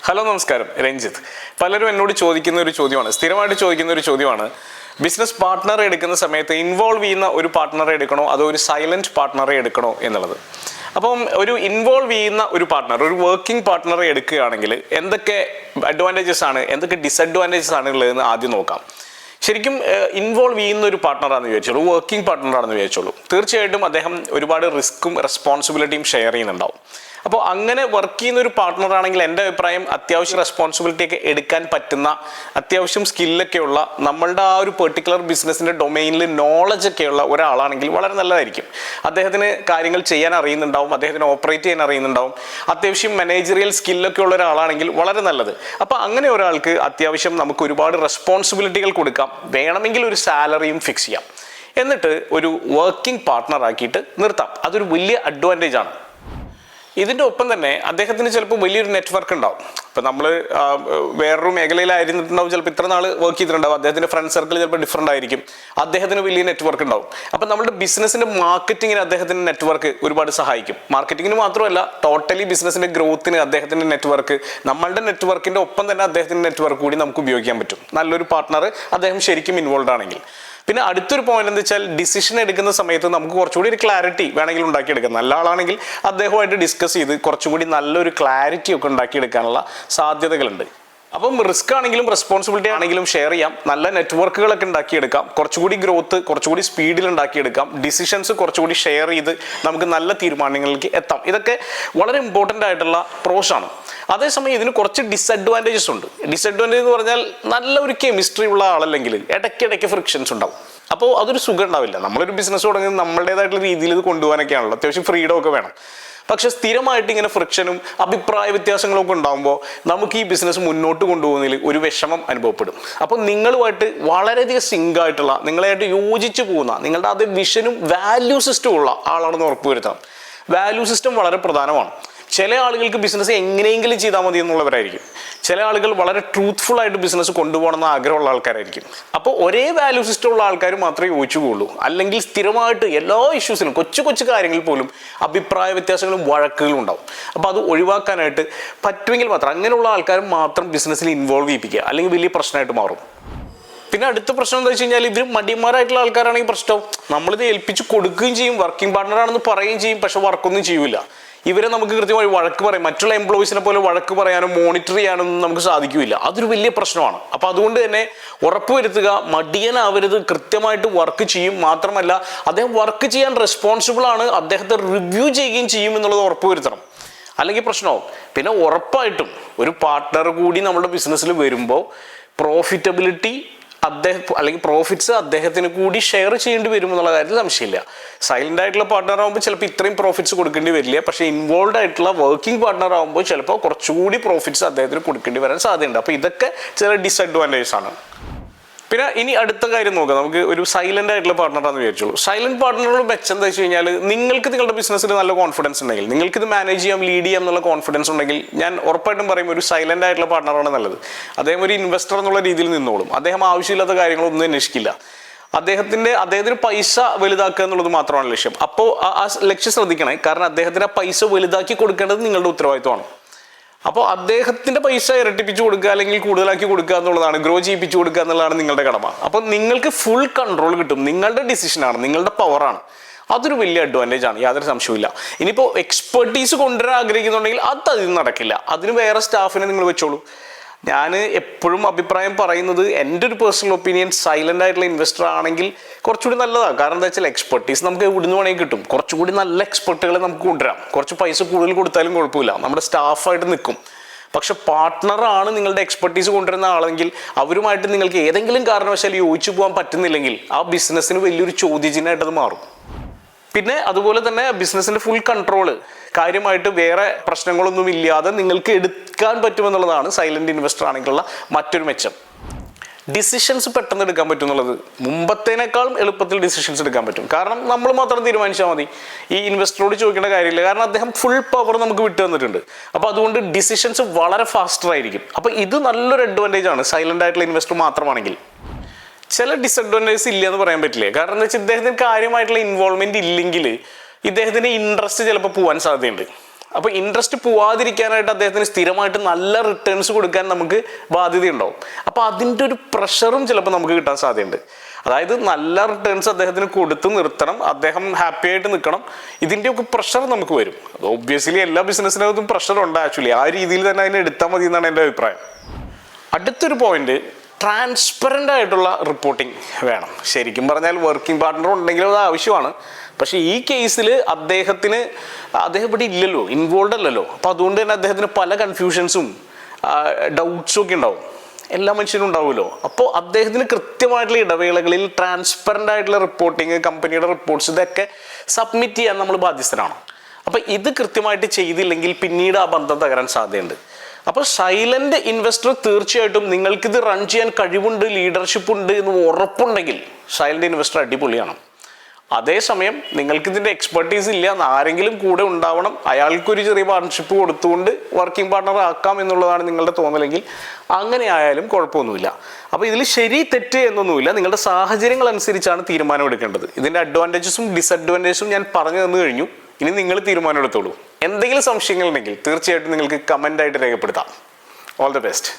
Hello നമസ്കാരം, രഞ്ജിത്ത്. പലരും എന്നോട് ചോദിക്കുന്ന ഒരു ചോദ്യമാണ്, സ്ഥിരമായിട്ട് ചോദിക്കുന്ന ഒരു ചോദ്യമാണ്, ബിസിനസ് പാർട്ട്ണറെ എടുക്കുന്ന സമയത്ത് ഇൻവോൾവ് ചെയ്യുന്ന ഒരു പാർട്ട്ണറെ എടുക്കണോ അതോ ഒരു സൈലന്റ് പാർട്ട്ണറെ എടുക്കണോ എന്നുള്ളത്. അപ്പം ഒരു ഇൻവോൾവ് ചെയ്യുന്ന ഒരു പാർട്ട്ണർ, ഒരു വർക്കിംഗ് പാർട്ട്ണറെ എടുക്കുകയാണെങ്കിൽ എന്തൊക്കെ അഡ്വാൻറ്റേജസ് ആണ്, എന്തൊക്കെ ഡിസഡ്വാൻറ്റേജസ് ആണ് ഉള്ളതെന്ന് ആദ്യം നോക്കാം. ശരിക്കും ഇൻവോൾവ് ചെയ്യുന്ന ഒരു പാർട്ട്ണറാണെന്ന് വിചാരിച്ചോളൂ, വർക്കിംഗ് പാർട്ട്ണറാണെന്ന് വിചാരിച്ചോളൂ, തീർച്ചയായിട്ടും അദ്ദേഹം ഒരുപാട് റിസ്ക്കും റെസ്പോൺസിബിലിറ്റിയും ഷെയർ ചെയ്യുന്നുണ്ടാവും. അപ്പോൾ അങ്ങനെ വർക്ക് ചെയ്യുന്ന ഒരു പാർട്ട്ണർ ആണെങ്കിൽ എൻ്റെ അഭിപ്രായം അത്യാവശ്യം റെസ്പോൺസിബിലിറ്റി ഒക്കെ എടുക്കാൻ പറ്റുന്ന, അത്യാവശ്യം സ്കില്ലൊക്കെ ഉള്ള, നമ്മളുടെ ആ ഒരു പെർട്ടിക്കുലർ ബിസിനസ്സിൻ്റെ ഡൊമൈനിൽ നോളജ് ഒക്കെയുള്ള ഒരാളാണെങ്കിൽ വളരെ നല്ലതായിരിക്കും. അദ്ദേഹത്തിന് കാര്യങ്ങൾ ചെയ്യാൻ അറിയുന്നുണ്ടാവും, അദ്ദേഹത്തിന് ഓപ്പറേറ്റ് ചെയ്യാൻ അറിയുന്നുണ്ടാവും, അത്യാവശ്യം മാനേജറിയൽ സ്കില്ലൊക്കെ ഉള്ള ഒരാളാണെങ്കിൽ വളരെ നല്ലത്. അപ്പോൾ അങ്ങനെ ഒരാൾക്ക് അത്യാവശ്യം നമുക്ക് ഒരുപാട് റെസ്പോൺസിബിലിറ്റികൾ കൊടുക്കാം, വേണമെങ്കിൽ ഒരു സാലറിയും ഫിക്സ് ചെയ്യാം, എന്നിട്ട് ഒരു വർക്കിംഗ് പാർട്ട്ണർ ആക്കിയിട്ട് നിർത്താം. അതൊരു വലിയ അഡ്വാൻറ്റേജ് ആണ്. ഇതിൻ്റെ ഒപ്പം തന്നെ അദ്ദേഹത്തിന് ചിലപ്പോൾ വലിയൊരു നെറ്റ്വർക്ക് ഉണ്ടാവും. ഇപ്പം നമ്മൾ വേറൊരു മേഖലയിലായിരുന്നിട്ടുണ്ടാവും, ചിലപ്പോൾ ഇത്ര നാൾ വർക്ക് ചെയ്തിട്ടുണ്ടാവും, അദ്ദേഹത്തിൻ്റെ ഫ്രണ്ട് സർക്കിൾ ചിലപ്പോൾ ഡിഫറൻ്റ് ആയിരിക്കും, അദ്ദേഹത്തിന് വലിയ നെറ്റ്വർക്ക് ഉണ്ടാവും. അപ്പം നമ്മുടെ ബിസിനസ്സിൻ്റെ മാർക്കറ്റിങ്ങിന് അദ്ദേഹത്തിൻ്റെ നെറ്റ്വർക്ക് ഒരുപാട് സഹായിക്കും. മാർക്കറ്റിങ്ങിന് മാത്രമല്ല, ടോട്ടലി ബിസിനസ്സിൻ്റെ ഗ്രോത്തിന് അദ്ദേഹത്തിൻ്റെ നെറ്റ്വർക്ക്, നമ്മളുടെ നെറ്റ്വർക്കിൻ്റെ ഒപ്പം തന്നെ അദ്ദേഹത്തിൻ്റെ നെറ്റ്വർക്ക് കൂടി നമുക്ക് ഉപയോഗിക്കാൻ പറ്റും, നല്ലൊരു പാർട്ട്ണർ അദ്ദേഹം ശരിക്കും ഇൻവോൾവ് ആണെങ്കിൽ. പിന്നെ അടുത്തൊരു പോയിന്റ് എന്താ വെച്ചാൽ, ഡിസിഷൻ എടുക്കുന്ന സമയത്ത് നമുക്ക് കുറച്ചുകൂടി ഒരു ക്ലാരിറ്റി വേണമെങ്കിൽ ഉണ്ടാക്കിയെടുക്കാം. നല്ല ആളാണെങ്കിൽ അദ്ദേഹമായിട്ട് ഡിസ്കസ് ചെയ്ത് കുറച്ചുകൂടി നല്ലൊരു ക്ലാരിറ്റി ഒക്കെ ഉണ്ടാക്കിയെടുക്കാനുള്ള സാധ്യതകളുണ്ട്. അപ്പം റിസ്ക് ആണെങ്കിലും റെസ്പോൺസിബിലിറ്റി ആണെങ്കിലും ഷെയർ ചെയ്യാം, നല്ല നെറ്റ്വർക്കുകളൊക്കെ ഉണ്ടാക്കിയെടുക്കാം, കുറച്ചുകൂടി ഗ്രോത്ത് കുറച്ചുകൂടി സ്പീഡിൽ ഉണ്ടാക്കിയെടുക്കാം, ഡിസിഷൻസ് കുറച്ചുകൂടി ഷെയർ ചെയ്ത് നമുക്ക് നല്ല തീരുമാനങ്ങളിലേക്ക് എത്താം. ഇതൊക്കെ വളരെ ഇമ്പോർട്ടൻ്റ് ആയിട്ടുള്ള പ്രോസ് ആണ്. അതേസമയം ഇതിന് കുറച്ച് ഡിസഡ്വാൻറ്റേജസ് ഉണ്ട്. ഡിസഡ്വാൻറ്റേജ് എന്ന് പറഞ്ഞാൽ, നല്ല ഒരു കെമിസ്ട്രി ഉള്ള ആളല്ലെങ്കിൽ ഇടയ്ക്കിടയ്ക്ക് ഫ്രിക്ഷൻസ് ഉണ്ടാവും. അപ്പോൾ അതൊരു സുഖം ഉണ്ടാവില്ല. നമ്മളൊരു ബിസിനസ് തുടങ്ങി നമ്മളുടേതായിട്ടുള്ള രീതിയിൽ ഇത് കൊണ്ടുപോകാനൊക്കെയാണല്ലോ, അത്യാവശ്യം ഫ്രീഡം ഒക്കെ വേണം. പക്ഷെ സ്ഥിരമായിട്ട് ഇങ്ങനെ ഫ്രിക്ഷനും അഭിപ്രായ വ്യത്യാസങ്ങളും ഒക്കെ ഉണ്ടാകുമ്പോൾ നമുക്ക് ഈ ബിസിനസ് മുന്നോട്ട് കൊണ്ടുപോകുന്നതിൽ ഒരു വിഷമം അനുഭവപ്പെടും. അപ്പോൾ നിങ്ങളുമായിട്ട് വളരെയധികം സിങ്ക് ആയിട്ടുള്ള, നിങ്ങളായിട്ട് യോജിച്ച് പോകുന്ന, നിങ്ങളുടെ അതേ വിഷനും വാല്യൂ സിസ്റ്റവും ഉള്ള ആളാണെന്ന് ഉറപ്പുവരുത്തണം. വാല്യൂ സിസ്റ്റം വളരെ പ്രധാനമാണ്. ചില ആളുകൾക്ക് ബിസിനസ് എങ്ങനെയെങ്കിലും ചെയ്താൽ മതി എന്നുള്ളവരായിരിക്കും, ചില ആളുകൾ വളരെ ട്രൂത്ത്ഫുൾ ആയിട്ട് ബിസിനസ് കൊണ്ടുപോകണമെന്ന് ആഗ്രഹമുള്ള ആൾക്കാരായിരിക്കും. അപ്പോൾ ഒരേ വാല്യൂ സിസ്റ്റം ഉള്ള ആൾക്കാർ മാത്രമേ യോജിച്ചു പോകുള്ളൂ. അല്ലെങ്കിൽ സ്ഥിരമായിട്ട് എല്ലാ ഇഷ്യൂസിനും, കൊച്ചു കൊച്ചു കാര്യങ്ങളിൽ പോലും അഭിപ്രായ വ്യത്യാസങ്ങളും വഴക്കുകളും ഉണ്ടാവും. അപ്പോൾ അത് ഒഴിവാക്കാനായിട്ട് പറ്റുമെങ്കിൽ മാത്രം അങ്ങനെയുള്ള ആൾക്കാർ മാത്രം ബിസിനസ്സിൽ ഇൻവോൾവ് ചെയ്യിപ്പിക്കുക, അല്ലെങ്കിൽ വലിയ പ്രശ്നമായിട്ട് മാറും. പിന്നെ അടുത്ത പ്രശ്നം എന്താ വെച്ച് കഴിഞ്ഞാൽ, ഇവർ മടിയന്മാരായിട്ടുള്ള ആൾക്കാരാണെങ്കിൽ പ്രശ്നം, നമ്മളിത് ഏൽപ്പിച്ച് കൊടുക്കുകയും ചെയ്യും, വർക്കിംഗ് പാർട്ട്ണറാണെന്ന് പറയുകയും ചെയ്യും, പക്ഷെ വർക്കൊന്നും ചെയ്യൂല. ഇവരെ നമുക്ക് കൃത്യമായി വഴക്ക് പറയാം, മറ്റുള്ള എംപ്ലോയീസിനെ പോലെ വഴക്ക് പറയാനും മോണിറ്റർ ചെയ്യാനും നമുക്ക് സാധിക്കില്ല. അതൊരു വലിയ പ്രശ്നമാണ്. അപ്പോൾ അതുകൊണ്ട് തന്നെ ഉറപ്പുവരുത്തുക, മടിയനാവരുത്, കൃത്യമായിട്ട് വർക്ക് ചെയ്യും. മാത്രമല്ല, അദ്ദേഹം വർക്ക് ചെയ്യാൻ റെസ്പോൺസിബിൾ ആണ്, അദ്ദേഹത്തെ റിവ്യൂ ചെയ്യുകയും ചെയ്യും എന്നുള്ളത് ഉറപ്പുവരുത്തണം, അല്ലെങ്കിൽ പ്രശ്നമാവും. പിന്നെ ഉറപ്പായിട്ടും ഒരു പാർട്ട്ണർ കൂടി നമ്മുടെ ബിസിനസ്സിൽ വരുമ്പോൾ പ്രോഫിറ്റബിലിറ്റി അല്ലെങ്കിൽ പ്രോഫിറ്റ്സ് അദ്ദേഹത്തിന് കൂടി ഷെയർ ചെയ്യേണ്ടി വരും എന്നുള്ള കാര്യത്തിൽ സംശയമില്ല. സൈലന്റ് ആയിട്ടുള്ള പാർട്ട്ണർ ആകുമ്പോൾ ചിലപ്പോൾ ഇത്രയും പ്രോഫിറ്റ്സ് കൊടുക്കേണ്ടി വരില്ല, പക്ഷേ ഇൻവോൾവ് ആയിട്ടുള്ള വർക്കിംഗ് പാർട്ട്ണർ ആകുമ്പോൾ ചിലപ്പോൾ കുറച്ചുകൂടി പ്രോഫിറ്റ്സ് അദ്ദേഹത്തിന് കൊടുക്കേണ്ടി വരാൻ സാധ്യതയുണ്ട്. അപ്പോൾ ഇതൊക്കെ ചില ഡിസഡ്വാൻറ്റേജസ് ആണ്. പിന്നെ ഇനി അടുത്ത കാര്യം നോക്കാം, നമുക്ക് ഒരു സൈലന്റ് ആയിട്ടുള്ള പാർട്ട്ണറാണെന്ന് വിചാരിച്ചോളൂ. സൈലന്റ് പാർട്ട്ണറോട് മെച്ചം എന്താ വെച്ച് കഴിഞ്ഞാൽ, നിങ്ങൾക്ക് നിങ്ങളുടെ ബിസിനസ്സിൽ നല്ല കോൺഫിഡൻസ് ഉണ്ടെങ്കിൽ, നിങ്ങൾക്ക് ഇത് മാനേജ് ചെയ്യാം, ലീഡ് ചെയ്യാം എന്നുള്ള കോൺഫിഡൻസ് ഉണ്ടെങ്കിൽ, ഞാൻ ഉറപ്പായിട്ടും പറയും ഒരു സൈലന്റ് ആയിട്ടുള്ള പാർട്ട്ണറാണ് നല്ലത്. അദ്ദേഹം ഒരു ഇൻവെസ്റ്റർ എന്നുള്ള രീതിയിൽ നിന്നോളും, അദ്ദേഹം ആവശ്യമില്ലാത്ത കാര്യങ്ങളൊന്നും അന്വേഷിക്കില്ല. അദ്ദേഹത്തിന് പൈസ വലുതാക്കുക എന്നുള്ളത് മാത്രമാണ് ലക്ഷ്യം. അപ്പോൾ ആ ലക്ഷ്യം ശ്രദ്ധിക്കണേ, കാരണം അദ്ദേഹത്തിന് ആ പൈസ വലുതാക്കി കൊടുക്കേണ്ടത് നിങ്ങളുടെ ഉത്തരവാദിത്വമാണ്. അപ്പോൾ അദ്ദേഹത്തിൻ്റെ പൈസ ഇരട്ടിപ്പിച്ച് കൊടുക്കുക അല്ലെങ്കിൽ കൂടുതലാക്കി കൊടുക്കുക എന്നുള്ളതാണ്, ഗ്രോ ചെയ്യിപ്പിച്ച് കൊടുക്കുക എന്നുള്ളതാണ് നിങ്ങളുടെ കടമ. അപ്പോൾ നിങ്ങൾക്ക് ഫുൾ കൺട്രോൾ കിട്ടും, നിങ്ങളുടെ ഡിസിഷനാണ്, നിങ്ങളുടെ പവറാണ്. അതൊരു വലിയ അഡ്വാൻറ്റേജ് ആണ്, യാതൊരു സംശയമില്ല. ഇനിയിപ്പോൾ എക്സ്പെർട്ടീസ് കൊണ്ടുവരാൻ ആഗ്രഹിക്കുന്നുണ്ടെങ്കിൽ അതിന് നടക്കില്ല, അതിന് വേറെ സ്റ്റാഫിനെ നിങ്ങൾ വെച്ചോളൂ. ഞാൻ എപ്പോഴും അഭിപ്രായം പറയുന്നത്, എൻ്റെ ഒരു പേഴ്സണൽ ഒപ്പീനിയൻ, സൈലൻ്റ് ആയിട്ടുള്ള ഇൻവെസ്റ്റർ ആണെങ്കിൽ കുറച്ചുകൂടി നല്ലതാണ്. കാരണം എന്താ വെച്ചാൽ എക്സ്പെർട്ടീസ് നമുക്ക് എവിടുന്ന് വേണമെങ്കിൽ കിട്ടും, കുറച്ചുകൂടി നല്ല എക്സ്പെർട്ടുകളെ നമുക്ക് കൊണ്ടുവരാം, കുറച്ച് പൈസ കൂടുതൽ കൊടുത്താലും കുഴപ്പമില്ല, നമ്മുടെ സ്റ്റാഫായിട്ട് നിൽക്കും. പക്ഷെ പാർട്ട്ണറാണ് നിങ്ങളുടെ എക്സ്പെർട്ടീസ് കൊണ്ടുവരുന്ന ആളെങ്കിൽ അവരുമായിട്ട് നിങ്ങൾക്ക് ഏതെങ്കിലും കാരണവശാൽ യോജിച്ചു പോകാൻ പറ്റുന്നില്ലെങ്കിൽ ആ ബിസിനസ്സിന് വലിയൊരു ചോദ്യചിഹ്നമായിട്ട് അത് മാറും. പിന്നെ അതുപോലെ തന്നെ ബിസിനസ്സിൻ്റെ ഫുൾ കൺട്രോള് കാര്യമായിട്ട് വേറെ പ്രശ്നങ്ങളൊന്നും ഇല്ലാതെ നിങ്ങൾക്ക് എടുക്കാൻ പറ്റുമെന്നുള്ളതാണ് സൈലന്റ് ഇൻവെസ്റ്റർ ആണെങ്കിലുള്ള മറ്റൊരു മെച്ചം. ഡിസിഷൻസ് പെട്ടെന്ന് എടുക്കാൻ പറ്റും എന്നുള്ളത്, മുമ്പത്തേനേക്കാളും എളുപ്പത്തിൽ ഡിസിഷൻസ് എടുക്കാൻ പറ്റും. കാരണം നമ്മൾ മാത്രം തീരുമാനിച്ചാൽ മതി, ഈ ഇൻവെസ്റ്ററോട് ചോദിക്കേണ്ട കാര്യമില്ല, കാരണം അദ്ദേഹം ഫുൾ പവർ നമുക്ക് വിട്ടു തന്നിട്ടുണ്ട്. അപ്പോൾ അതുകൊണ്ട് ഡിസിഷൻസ് വളരെ ഫാസ്റ്റർ ആയിരിക്കും. അപ്പോൾ ഇത് നല്ലൊരു അഡ്വാൻറ്റേജ് ആണ് സൈലന്റ് ആയിട്ടുള്ള ഇൻവെസ്റ്റർ മാത്രമാണെങ്കിൽ. ചില ഡിസഡ്വാൻറ്റേജസ് ഇല്ല എന്ന് പറയാൻ പറ്റില്ല. കാരണം എന്താ വെച്ചാൽ, ഇദ്ദേഹത്തിന് കാര്യമായിട്ടുള്ള ഇൻവോൾവ്മെന്റ് ഇല്ലെങ്കിൽ ഇദ്ദേഹത്തിന് ഇൻട്രസ്റ്റ് ചിലപ്പോൾ പോകാൻ സാധ്യതയുണ്ട്. അപ്പോൾ ഇൻട്രസ്റ്റ് പോവാതിരിക്കാനായിട്ട് അദ്ദേഹത്തിന് സ്ഥിരമായിട്ട് നല്ല റിട്ടേൺസ് കൊടുക്കാൻ നമുക്ക് ബാധ്യതയുണ്ടാവും. അപ്പോൾ അതിൻ്റെ ഒരു പ്രഷറും ചിലപ്പോൾ നമുക്ക് കിട്ടാൻ സാധ്യതയുണ്ട്. അതായത് നല്ല റിട്ടേൺസ് അദ്ദേഹത്തിന് കൊടുത്ത് നിർത്തണം, അദ്ദേഹം ഹാപ്പി ആയിട്ട് നിൽക്കണം, ഇതിൻ്റെയൊക്കെ പ്രഷർ നമുക്ക് വരും. അത് ഒബ്വിയസ്ലി എല്ലാ ബിസിനസ്സിനകത്തും പ്രഷർ ഉണ്ട് ആക്ച്വലി. ആ രീതിയിൽ തന്നെ അതിനെ എടുത്താൽ മതി എന്നാണ് എൻ്റെ അഭിപ്രായം. അടുത്തൊരു പോയിന്റ്, ട്രാൻസ്പെറൻ്റ് ആയിട്ടുള്ള റിപ്പോർട്ടിംഗ് വേണം. ശരിക്കും പറഞ്ഞാൽ വർക്കിംഗ് പാർട്ട്ണർ ഉണ്ടെങ്കിലും അത് ആവശ്യമാണ്. പക്ഷേ ഈ കേസിൽ അദ്ദേഹം ഇവിടെ ഇല്ലല്ലോ, ഇൻവോൾവ് അല്ലല്ലോ. അപ്പോൾ അതുകൊണ്ട് തന്നെ അദ്ദേഹത്തിന് പല കൺഫ്യൂഷൻസും ഡൗട്ട്സും ഒക്കെ ഉണ്ടാവും. എല്ലാ മനുഷ്യനും ഉണ്ടാവുമല്ലോ. അപ്പോൾ അദ്ദേഹത്തിന് കൃത്യമായിട്ടുള്ള ഇടവേളകളിൽ ട്രാൻസ്പെറൻ്റ് ആയിട്ടുള്ള റിപ്പോർട്ടിങ്, കമ്പനിയുടെ റിപ്പോർട്ട്സ് ഇതൊക്കെ സബ്മിറ്റ് ചെയ്യാൻ നമ്മൾ ബാധ്യസ്ഥരാണ്. അപ്പോൾ ഇത് കൃത്യമായിട്ട് ചെയ്തില്ലെങ്കിൽ പിന്നീട് ആ ബന്ധം തകരാൻ സാധ്യതയുണ്ട്. അപ്പോൾ സൈലന്റ് ഇൻവെസ്റ്റർ തീർച്ചയായിട്ടും നിങ്ങൾക്കിത് റൺ ചെയ്യാൻ കഴിവുണ്ട്, ലീഡർഷിപ്പ് ഉണ്ട് എന്ന് ഉറപ്പുണ്ടെങ്കിൽ സൈലന്റ് ഇൻവെസ്റ്റർ അടിപൊളിയാണ്. അതേസമയം നിങ്ങൾക്കിതിൻ്റെ എക്സ്പെർട്ടീസ് ഇല്ല, ആരെങ്കിലും കൂടെ ഉണ്ടാവണം, അയാൾക്കൊരു ചെറിയ പാർട്ണർഷിപ്പ് കൊടുത്തുകൊണ്ട് വർക്കിംഗ് പാർട്ണർ ആക്കാം എന്നുള്ളതാണ് നിങ്ങളുടെ തോന്നലെങ്കിൽ അങ്ങനെ ആയാലും കുഴപ്പമൊന്നുമില്ല. അപ്പോൾ ഇതിൽ ശരി തെറ്റ് എന്നൊന്നുമില്ല, നിങ്ങളുടെ സാഹചര്യങ്ങൾ അനുസരിച്ചാണ് തീരുമാനം എടുക്കേണ്ടത്. ഇതിൻ്റെ അഡ്വാൻറ്റേജസും ഡിസഡ്വാൻറ്റേജസും ഞാൻ പറഞ്ഞു തന്നു കഴിഞ്ഞു. ഇനി നിങ്ങൾ തീരുമാനം എടുത്തോളൂ. എന്തെങ്കിലും സംശയങ്ങളുണ്ടെങ്കിൽ തീർച്ചയായിട്ടും നിങ്ങൾക്ക് കമൻ്റായിട്ട് രേഖപ്പെടുത്താം. All the best.